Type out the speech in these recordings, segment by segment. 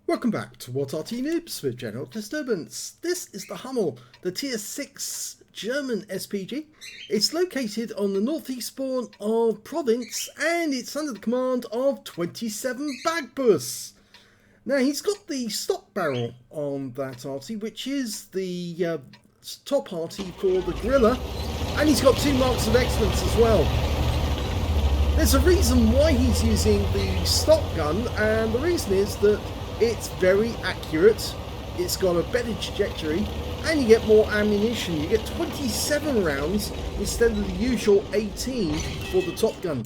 Welcome back to What Arty Noobs with General Disturbance. This is the Hummel, the Tier 6 German SPG. It's located on the northeast border of province and it's under the command of 27BAGPUSS. Now he's got the stock barrel on that Arty, which is the top Arty for the Gorilla, and he's got 2 marks of excellence as well. There's a reason why he's using the stock gun, and the reason is that it's very accurate, it's got a better trajectory, and you get more ammunition. You get 27 rounds instead of the usual 18 for the top gun.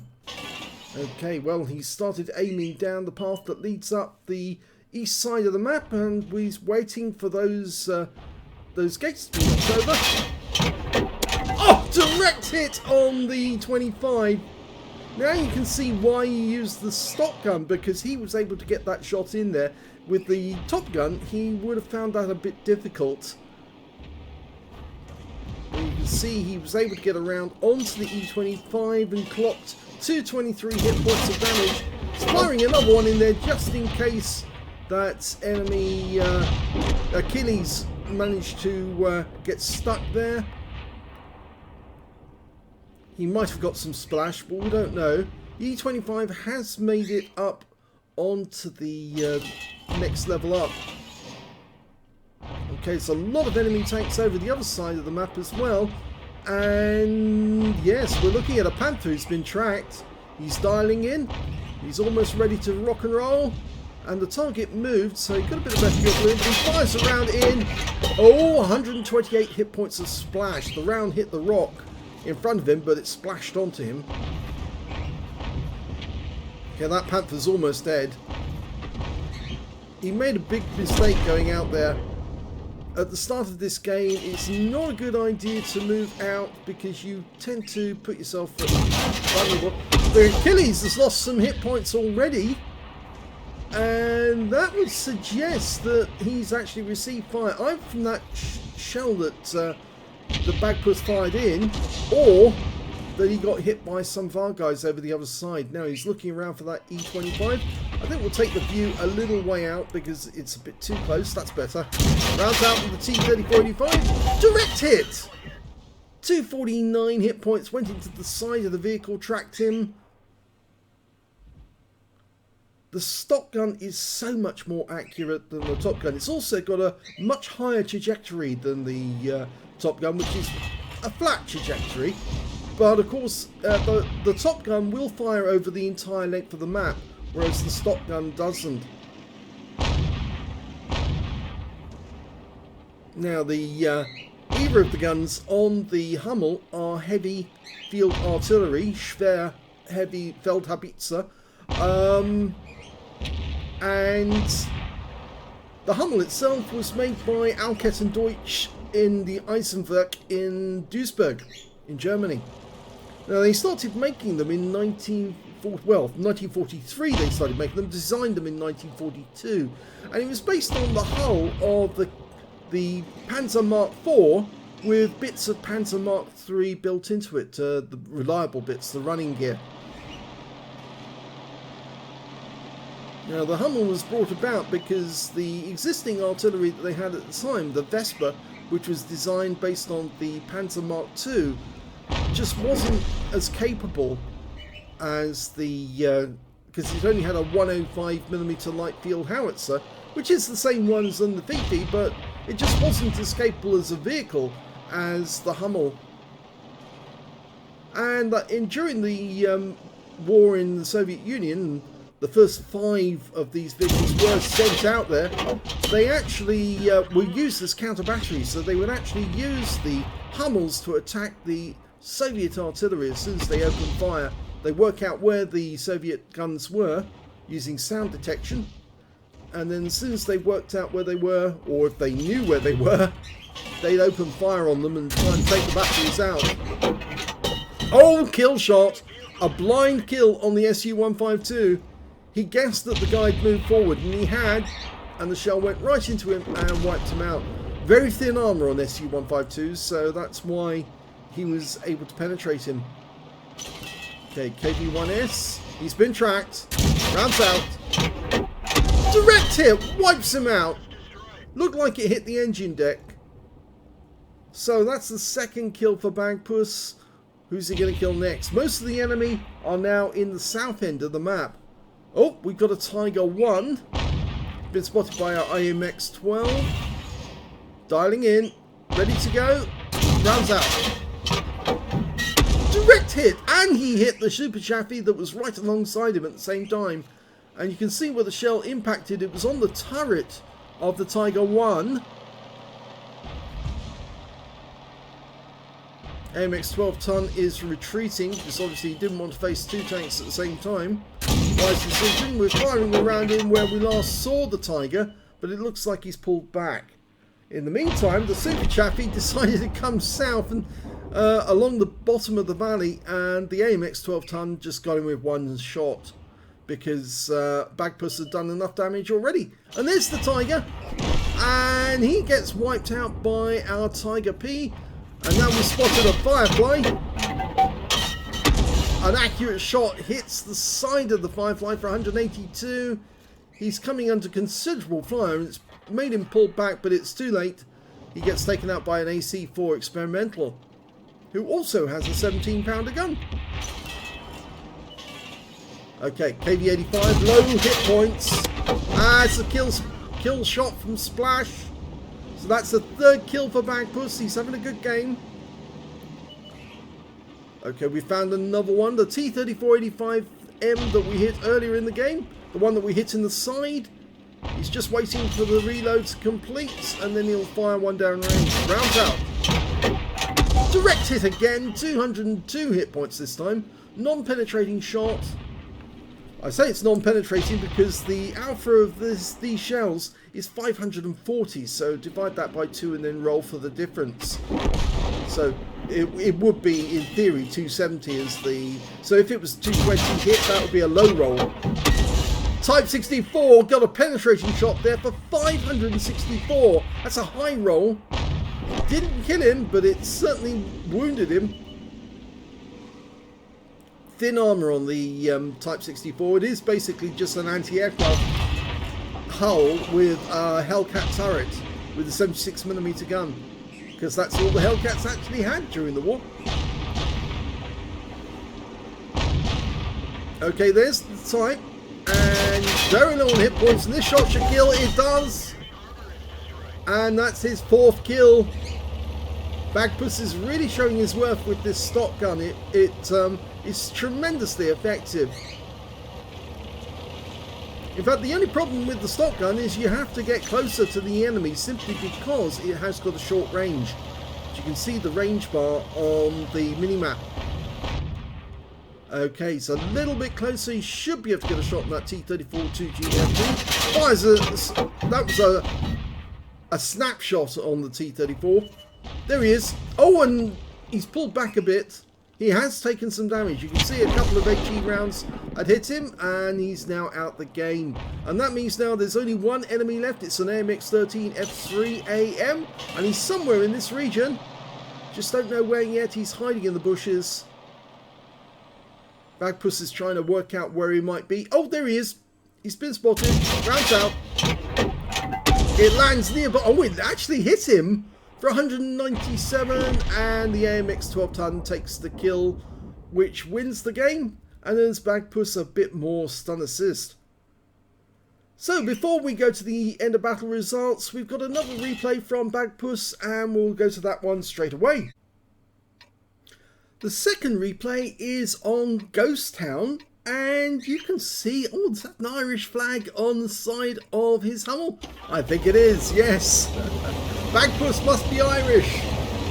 Okay, well, he started aiming down the path that leads up the east side of the map, and he's waiting for those gates to be knocked over. Oh, direct hit on the 25. Now you can see why he used the stock gun, because he was able to get that shot in there. With the top gun, he would have found that a bit difficult. And you can see he was able to get around onto the E25 and clocked 223 hit points of damage. He's firing another one in there just in case that enemy Achilles managed to get stuck there. He might have got some splash, but we don't know. The E25 has made it up onto the next level up. Okay, so a lot of enemy tanks over the other side of the map as well. And yes, we're looking at a Panther who's been tracked. He's dialing in. He's almost ready to rock and roll. And the target moved, so he got a bit of better grip. He fires the round in. Oh, 128 hit points of splash. The round hit the rock in front of him, but it splashed onto him. Okay, that Panther's almost dead. He made a big mistake going out there. At the start of this game, it's not a good idea to move out because you tend to put yourself vulnerable. The Achilles has lost some hit points already, and that would suggest that he's actually received fire either from that shell that the BAGPUSS fired in, or that he got hit by some of our guys over the other side. Now he's looking around for that E25. I think we'll take the view a little way out because it's a bit too close. That's better. Rounds out with the T-3485. Direct hit! 249 hit points went into the side of the vehicle, tracked him. The stock gun is so much more accurate than the top gun. It's also got a much higher trajectory than the top gun, which is a flat trajectory. But of course, the top gun will fire over the entire length of the map, whereas the stock gun doesn't. Now, either of the guns on the Hummel are heavy field artillery, schwer heavy Feldhaubitze, and the Hummel itself was made by Alket and Deutsch in the Eisenwerk in Duisburg, in Germany. Now they started making them in 1943 they started making them, designed them in 1942, and it was based on the hull of the Panzer Mark IV with bits of Panzer Mark III built into it, the reliable bits, the running gear. Now the Hummel was brought about because the existing artillery that they had at the time, the Vesper, which was designed based on the Panzer Mark II, just wasn't as capable as the because it only had a 105mm light field howitzer, which is the same one as on the Fifi, but it just wasn't as capable as a vehicle as the Hummel. And during the war in the Soviet Union, the first 5 of these vehicles were sent out there. They actually were used as counter batteries, so they would actually use the Hummels to attack the Soviet artillery as soon as they opened fire. They work out where the Soviet guns were using sound detection, and then as soon as they worked out where they were, or if they knew where they were, they'd open fire on them and try and take the batteries out. Oh, kill shot! A blind kill on the Su-152. He guessed that the guy had moved forward, and he had, and the shell went right into him and wiped him out. Very thin armour on Su-152s, so that's why he was able to penetrate him. Okay, KB1S, he's been tracked. Rounds out. Direct hit, wipes him out. Looked like it hit the engine deck. So that's the second kill for BAGPUSS. Who's he going to kill next? Most of the enemy are now in the south end of the map. Oh, we've got a Tiger 1. Been spotted by our IMX-12. Dialing in. Ready to go. Rounds out. Direct hit. And he hit the Super Chaffee that was right alongside him at the same time. And you can see where the shell impacted. It was on the turret of the Tiger 1. AMX 12-ton is retreating because obviously he didn't want to face two tanks at the same time. Wise decision. We're firing around him where we last saw the Tiger, but it looks like he's pulled back. In the meantime, the Super Chaffee decided to come south and along the bottom of the valley, and the AMX 12-ton just got him with one shot because BAGPUSS had done enough damage already. And there's the Tiger, and he gets wiped out by our Tiger P. And now we spotted a Firefly. An accurate shot hits the side of the Firefly for 182. He's coming under considerable fire and it's made him pull back, but it's too late. He gets taken out by an AC-4 experimental, who also has a 17-pounder gun. Okay, KV-85, low hit points. It's a kill shot from Splash. So that's the third kill for BAGPUSS. He's having a good game. Okay, we found another one. The T-3485M that we hit earlier in the game. The one that we hit in the side. He's just waiting for the reload to complete. And then he'll fire one down range. Rounds out. Direct hit again. 202 hit points this time. Non-penetrating shot. I say it's non-penetrating because the alpha of these shells is 540, so divide that by 2 and then roll for the difference. So it would be, in theory, 270 as the... So if it was 220 hit, that would be a low roll. Type 64 got a penetration shot there for 564. That's a high roll. Didn't kill him, but it certainly wounded him. Thin armor on the Type 64. It is basically just an anti-aircraft hull with a Hellcat turret with a 76mm gun, because that's all the Hellcats actually had during the war. Okay, there's the Type, and very low on hit points, and this shot should kill. It does, and that's his 4th kill. BAGPUSS is really showing his worth with this stock gun. It's tremendously effective. In fact, the only problem with the stock gun is you have to get closer to the enemy simply because it has got a short range. As you can see the range bar on the minimap. Okay, so a little bit closer, he should be able to get a shot on that T-34 to GDDR5. Fires that was a snapshot on the T-34. There he is. Oh, and he's pulled back a bit. He has taken some damage. You can see a couple of HE rounds had hit him, and he's now out the game. And that means now there's only one enemy left. It's an AMX-13 F3AM, and he's somewhere in this region. Just don't know where yet. He's hiding in the bushes. BAGPUSS is trying to work out where he might be. Oh, there he is. He's been spotted. Rounds out. It lands nearby. Oh, it actually hit him for 197, and the AMX 12-ton takes the kill, which wins the game and earns BAGPUSS a bit more stun assist. So before we go to the end of battle results, we've got another replay from BAGPUSS, and we'll go to that one straight away. The second replay is on Ghost Town, and you can see, oh, there's an Irish flag on the side of his Hummel. I think it is, yes. BAGPUSS must be Irish.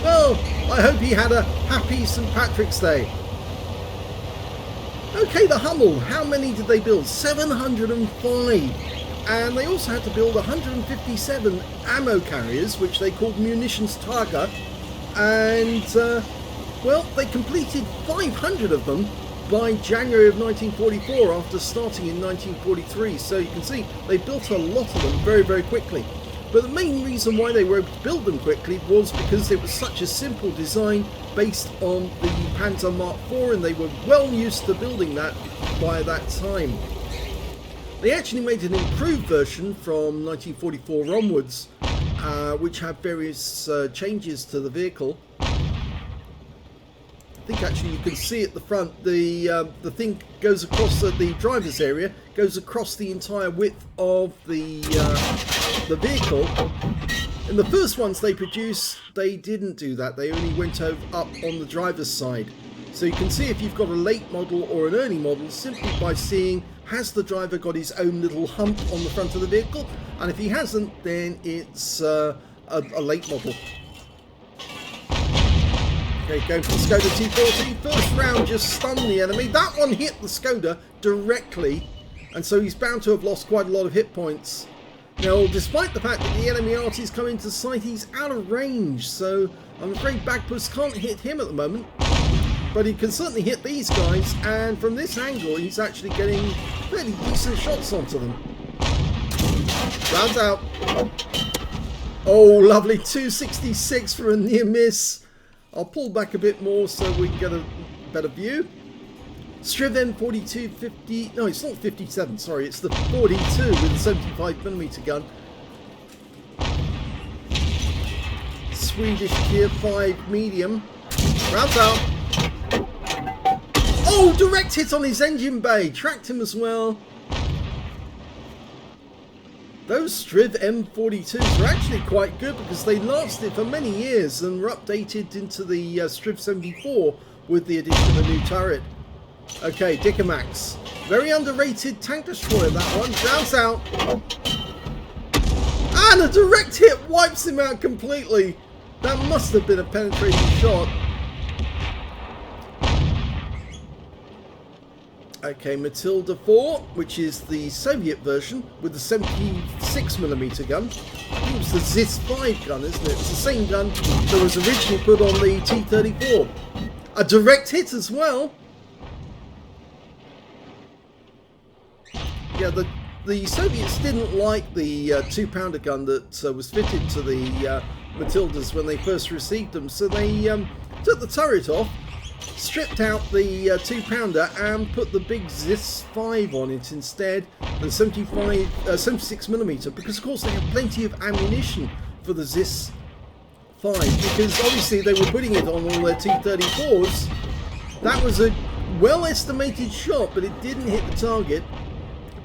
Well, I hope he had a happy St. Patrick's Day. Okay, the Hummel, how many did they build? 705. And they also had to build 157 ammo carriers, which they called munitions targa. And, well, they completed 500 of them by January of 1944 after starting in 1943. So you can see they built a lot of them very, very quickly. But the main reason why they were able to build them quickly was because it was such a simple design based on the Panzer Mark IV, and they were well used to building that by that time. They actually made an improved version from 1944 onwards, which had various changes to the vehicle. I think actually you can see at the front the thing goes across the driver's area, goes across the entire width of the vehicle. In the first ones they produced, they didn't do that. They only went up on the driver's side. So you can see if you've got a late model or an early model simply by seeing, has the driver got his own little hump on the front of the vehicle? And if he hasn't, then it's a late model. Okay, going for the Skoda T40. First round just stunned the enemy. That one hit the Skoda directly, and so he's bound to have lost quite a lot of hit points. Now, despite the fact that the enemy Arty's come into sight, he's out of range, so I'm afraid BAGPUSS can't hit him at the moment. But he can certainly hit these guys, and from this angle he's actually getting fairly decent shots onto them. Rounds out. Oh, lovely 266 for a near miss. I'll pull back a bit more so we can get a better view. Striv M42 50, no, it's not 57, sorry, it's the 42 with a 75mm gun. Swedish Tier 5 medium. Rounds out. Oh, direct hit on his engine bay. Tracked him as well. Those Striv M42s are actually quite good because they lasted for many years and were updated into the Striv 74 with the addition of a new turret. Okay, Dickermax. Very underrated tank destroyer, that one. Rounds out. And a direct hit wipes him out completely. That must have been a penetrating shot. Okay, Matilda 4, which is the Soviet version with the 76mm gun. I think it was the ZIS-5 gun, isn't it? It's the same gun that was originally put on the T-34. A direct hit as well. Yeah, the Soviets didn't like the 2-pounder gun that was fitted to the Matildas when they first received them, so they took the turret off, stripped out the 2-pounder and put the big ZIS-5 on it instead, and 76mm, because of course they have plenty of ammunition for the ZIS-5, because obviously they were putting it on all their T-34s. That was a well estimated shot, but it didn't hit the target.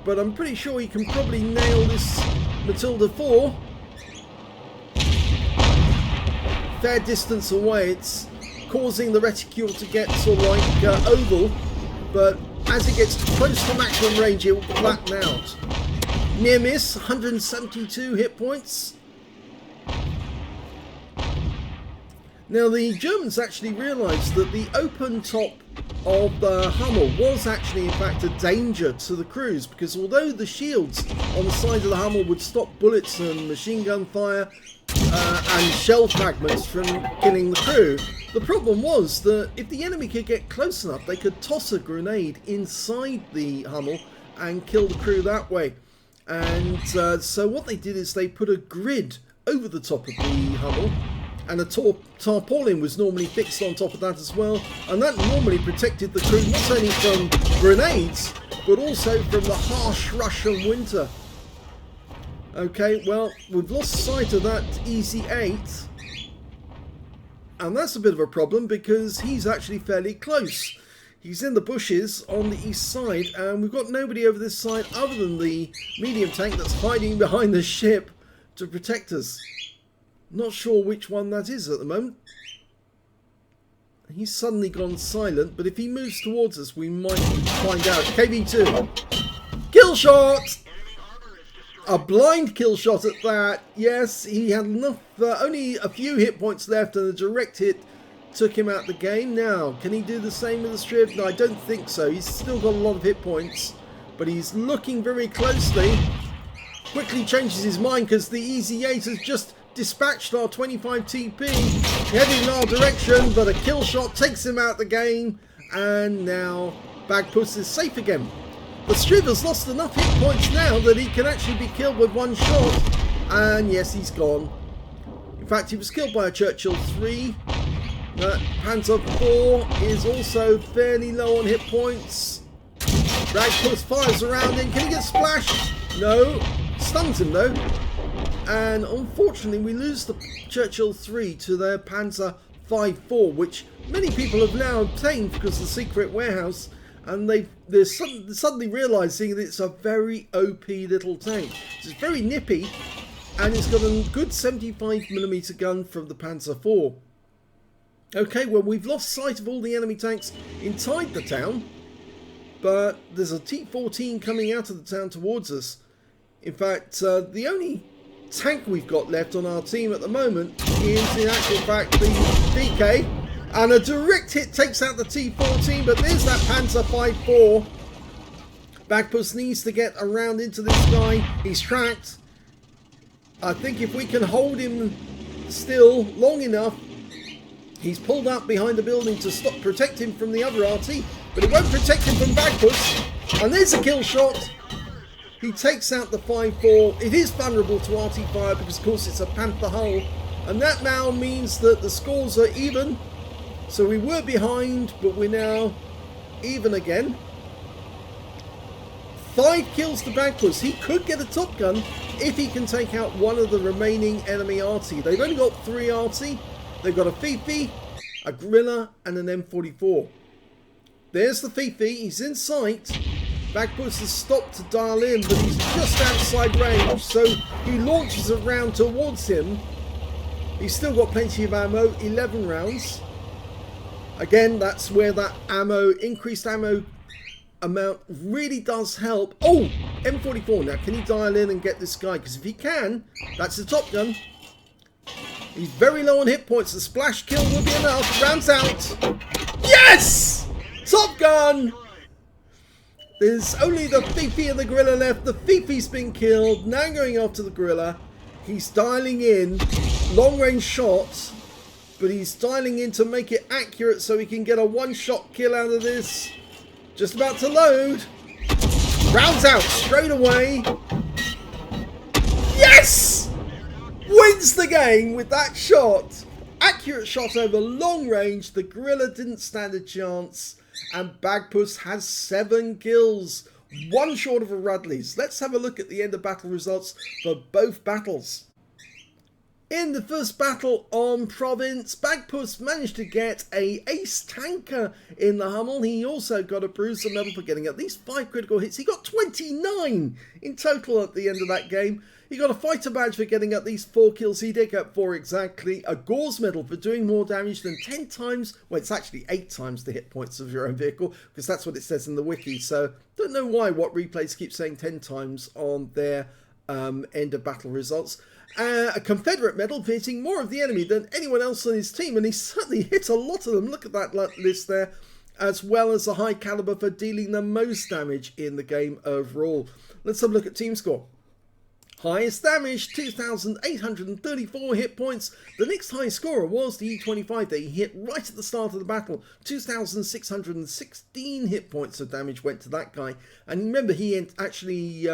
But I'm pretty sure you can probably nail this Matilda 4. Fair distance away, it's causing the reticule to get sort of like oval, but as it gets close to maximum range it will flatten out. Near miss, 172 hit points. Now the Germans actually realised that the open top of the Hummel was actually in fact a danger to the crews, because although the shields on the side of the Hummel would stop bullets and machine gun fire and shell fragments from killing the crew, the problem was that if the enemy could get close enough they could toss a grenade inside the Hummel and kill the crew that way. And so what they did is they put a grid over the top of the Hummel, and a tarpaulin was normally fixed on top of that as well, and that normally protected the crew not only from grenades but also from the harsh Russian winter. Okay, well, we've lost sight of that Easy 8, and that's a bit of a problem because he's actually fairly close. He's in the bushes on the east side, and we've got nobody over this side other than the medium tank that's hiding behind the ship to protect us. Not sure which one that is at the moment. He's suddenly gone silent, but if he moves towards us we might find out. KV2. Kill shot! A blind kill shot at that. Yes, he had enough, only a few hit points left, and a direct hit took him out the game. Now, can he do the same with the Striv? No, I don't think so. He's still got a lot of hit points, but he's looking very closely. Quickly changes his mind because the Easy 8 has just dispatched our 25 TP, heading in our direction, but a kill shot takes him out the game, and now BAGPUSS is safe again. The Striv has lost enough hit points now that he can actually be killed with one shot, and yes, he's gone. In fact, he was killed by a Churchill 3. Panzer 4 is also fairly low on hit points. BAGPUSS fires around him. Can he get splashed? No. Stuns him though. And unfortunately we lose the Churchill 3 to their Panzer 5-4, which many people have now obtained because of the secret warehouse, and they're suddenly realising that it's a very OP little tank. It's very nippy, and it's got a good 75mm gun from the Panzer 4. Okay, well, we've lost sight of all the enemy tanks inside the town, but there's a T-14 coming out of the town towards us. In fact, the only tank we've got left on our team at the moment is, in actual fact, the DK, and a direct hit takes out the T-14, but there's that Panzer 5-4. BAGPUSS needs to get around into this guy. He's tracked. I think if we can hold him still long enough, he's pulled up behind the building to protect him from the other Arty, but it won't protect him from BAGPUSS. And there's a kill shot. He takes out the 5-4. It is vulnerable to Arty fire because, of course, it's a Panther hull. And that now means that the scores are even. So we were behind, but we're now even again. 5 kills to BAGPUSS. He could get a Top Gun if he can take out one of the remaining enemy Arty. They've only got 3 Arty. They've got a Fifi, a Gorilla, and an M44. There's the Fifi. He's in sight. BAGPUSS has stopped to dial in, but he's just outside range, so he launches a round towards him. He's still got plenty of ammo, 11 rounds. Again, that's where that increased ammo amount really does help. Oh, M44. Now, can he dial in and get this guy? Because if he can, that's the Top Gun. He's very low on hit points. The splash kill will be enough. Rounds out. Yes! Top Gun! There's only the Fifi and the Gorilla left. The Fifi's been killed. Now going after the Gorilla. He's dialing in. Long range shots. But he's dialing in to make it accurate so he can get a one-shot kill out of this. Just about to load. Rounds out straight away. Yes! Wins the game with that shot. Accurate shot over long range. The Gorilla didn't stand a chance. And BAGPUSS has 7 kills. 1 short of a Rudley's. Let's have a look at the end of battle results for both battles. In the first battle on Province, BAGPUSS managed to get a ace tanker in the Hummel. He also got a bruiser medal for getting at least 5 critical hits. He got 29 in total at the end of that game. He got a fighter badge for getting at least 4 kills. He did get 4 exactly. A Gauze medal for doing more damage than 10 times. Well, it's actually 8 times the hit points of your own vehicle, because that's what it says in the wiki. So, don't know why what replays keep saying 10 times on their end of battle results. A Confederate medal for hitting more of the enemy than anyone else on his team, and he certainly hit a lot of them. Look at that list there, as well as a high caliber for dealing the most damage in the game overall. Let's have a look at team score. Highest damage, 2,834 hit points. The next highest scorer was the E25 that he hit right at the start of the battle. 2,616 hit points of damage went to that guy. And remember, he actually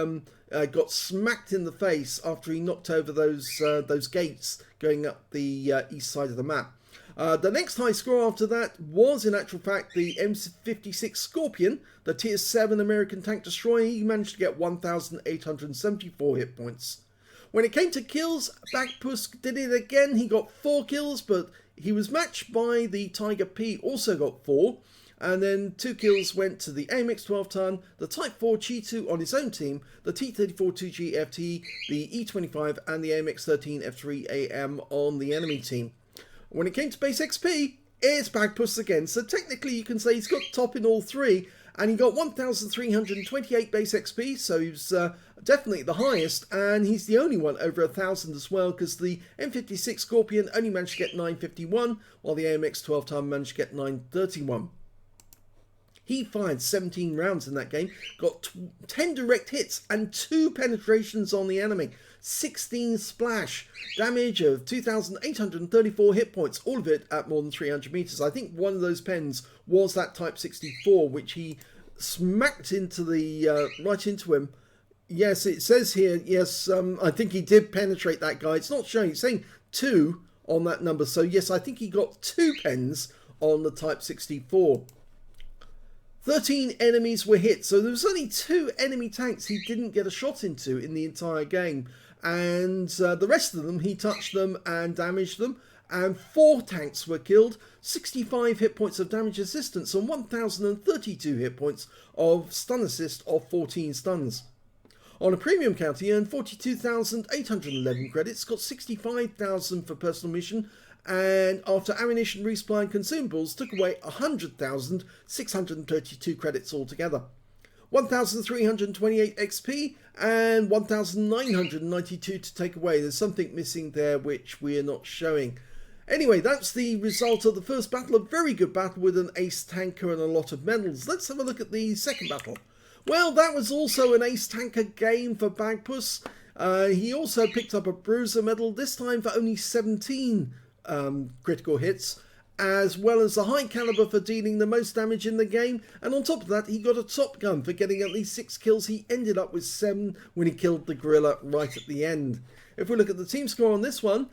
got smacked in the face after he knocked over those gates going up the east side of the map. The next high score after that was, in actual fact, the M56 Scorpion, the Tier 7 American tank destroyer. He managed to get 1,874 hit points. When it came to kills, BAGPUSS did it again. He got 4 kills, but he was matched by the Tiger P, also got 4. And then 2 kills went to the AMX 12-ton, the Type 4 Chi-2 on his own team, the T-34 2G FT, the E25, and the AMX 13 F3 AM on the enemy team. When it came to base XP, it's BAGPUSS again. So technically you can say he's got top in all 3. And he got 1,328 base XP. So he's definitely the highest. And he's the only one over 1,000 as well. Because the M56 Scorpion only managed to get 951. While the AMX 12-ton managed to get 931. He fired 17 rounds in that game. Got 10 direct hits and 2 penetrations on the enemy. 16 splash, damage of 2,834 hit points, all of it at more than 300 meters. I think one of those pens was that Type 64, which he smacked into the right into him. Yes, it says here, yes, I think he did penetrate that guy. It's not showing, it's saying 2 on that number. So yes, I think he got 2 pens on the Type 64. 13 enemies were hit, so there was only 2 enemy tanks he didn't get a shot into in the entire game, and the rest of them he touched them and damaged them, and 4 tanks were killed, 65 hit points of damage assistance and 1032 hit points of stun assist of 14 stuns. On a premium count, he earned 42,811 credits, got 65,000 for personal mission, and after ammunition, resupply and consumables, took away 100,632 credits altogether. 1,328 XP and 1,992 to take away. There's something missing there which we're not showing. Anyway, that's the result of the first battle. A very good battle with an ace tanker and a lot of medals. Let's have a look at the second battle. Well, that was also an ace tanker game for BAGPUSS. He also picked up a bruiser medal, this time for only 17 critical hits, as well as a high caliber for dealing the most damage in the game, and on top of that he got a top gun for getting at least 6 kills. He ended up with 7 when he killed the gorilla right at the end. If we look at the team score on this one,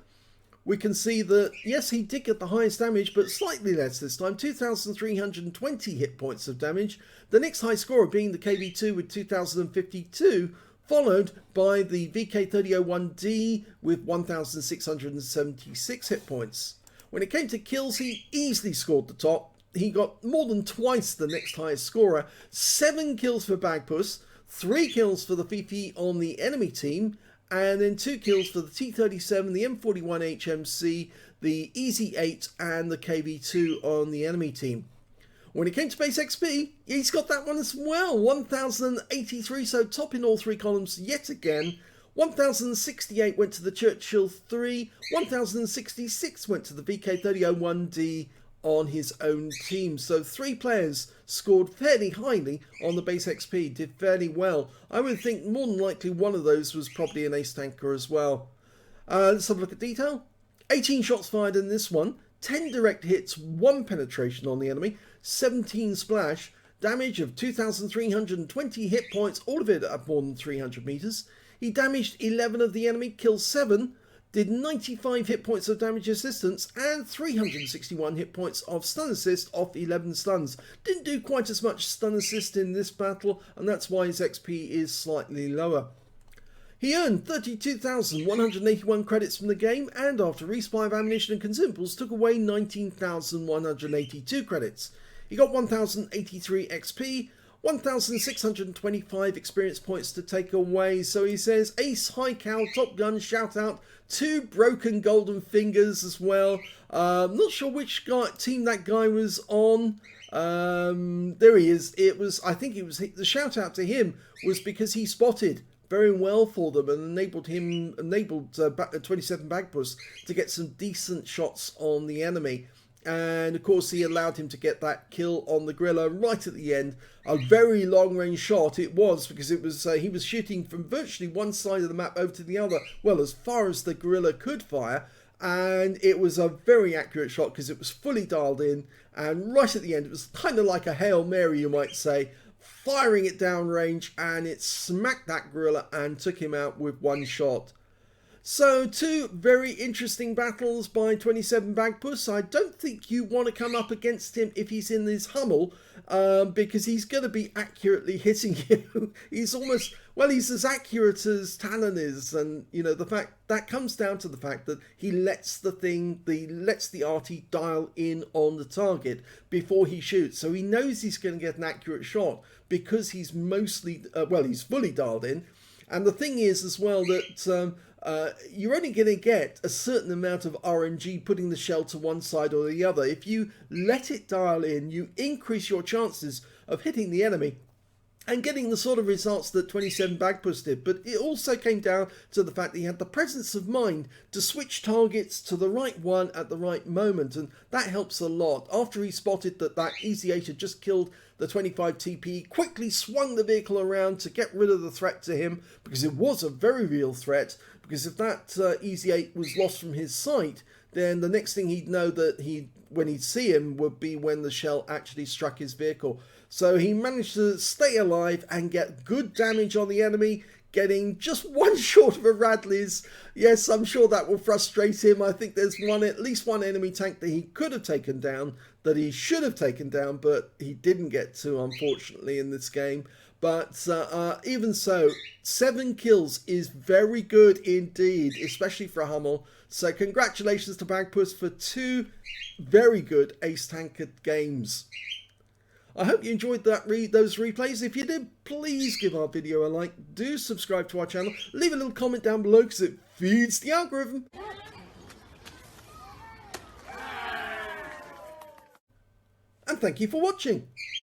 we can see that yes, he did get the highest damage, but slightly less this time, 2,320 hit points of damage. The next high scorer being the KV2 with 2,052, followed by the VK3001D with 1,676 hit points. When it came to kills, he easily scored the top. He got more than twice the next highest scorer. 7 kills for BAGPUSS, 3 kills for the Fifi on the enemy team, and then 2 kills for the T37, the M41 HMC, the Easy 8 and the KV2 on the enemy team. When it came to base XP, he's got that one as well, 1,083, so top in all 3 columns yet again. 1,068 went to the Churchill 3, 1,066 went to the VK3001D on his own team. So 3 players scored fairly highly on the base XP, did fairly well. I would think more than likely one of those was probably an ace tanker as well. Let's have a look at detail. 18 shots fired in this one, 10 direct hits, 1 penetration on the enemy, 17 splash, damage of 2,320 hit points, all of it at more than 300 meters. He damaged 11 of the enemy, killed 7, did 95 hit points of damage assistance and 361 hit points of stun assist off 11 stuns. Didn't do quite as much stun assist in this battle, and that's why his XP is slightly lower. He earned 32,181 credits from the game, and after resupply of ammunition and consumables, took away 19,182 credits. He got 1,083 XP, 1,625 experience points to take away. So he says, ace, high cal, top gun, shout out, 2 broken golden fingers as well. Not sure which team that guy was on. There he is. I think it was the shout out to him was because he spotted very well for them and enabled 27BAGPUSS to get some decent shots on the enemy. And of course he allowed him to get that kill on the gorilla right at the end. A very long range shot it was, because it was he was shooting from virtually one side of the map over to the other, well, as far as the gorilla could fire, and it was a very accurate shot because it was fully dialed in, and right at the end it was kind of like a Hail Mary, you might say, firing it down range, and it smacked that gorilla and took him out with 1 shot. So 2 very interesting battles by 27BAGPUSS. I don't think you want to come up against him if he's in this Hummel, because he's going to be accurately hitting you. He's almost, well, he's as accurate as Talon is, and you know, the fact that comes down to the fact that he lets the Arty dial in on the target before he shoots, so he knows he's going to get an accurate shot because he's mostly, he's fully dialed in. And the thing is as well that you're only going to get a certain amount of RNG putting the shell to one side or the other. If you let it dial in, you increase your chances of hitting the enemy and getting the sort of results that 27BAGPUSS did. But it also came down to the fact that he had the presence of mind to switch targets to the right one at the right moment, and that helps a lot. After he spotted that Easy 8 had just killed the 25 TP, he quickly swung the vehicle around to get rid of the threat to him, because it was a very real threat, because if that Easy 8 was lost from his sight, then the next thing he'd know that when he'd see him would be when the shell actually struck his vehicle. So he managed to stay alive and get good damage on the enemy, getting just one short of a Radley's. Yes, I'm sure that will frustrate him. I think there's at least one enemy tank that he could have taken down, that he should have taken down, but he didn't get to, unfortunately, in this game. But even so, 7 kills is very good indeed, especially for a Hummel. So congratulations to Bagpuss for 2 very good Ace Tanker games. I hope you enjoyed those replays. If you did, please give our video a like. Do subscribe to our channel. Leave a little comment down below because it feeds the algorithm. And thank you for watching.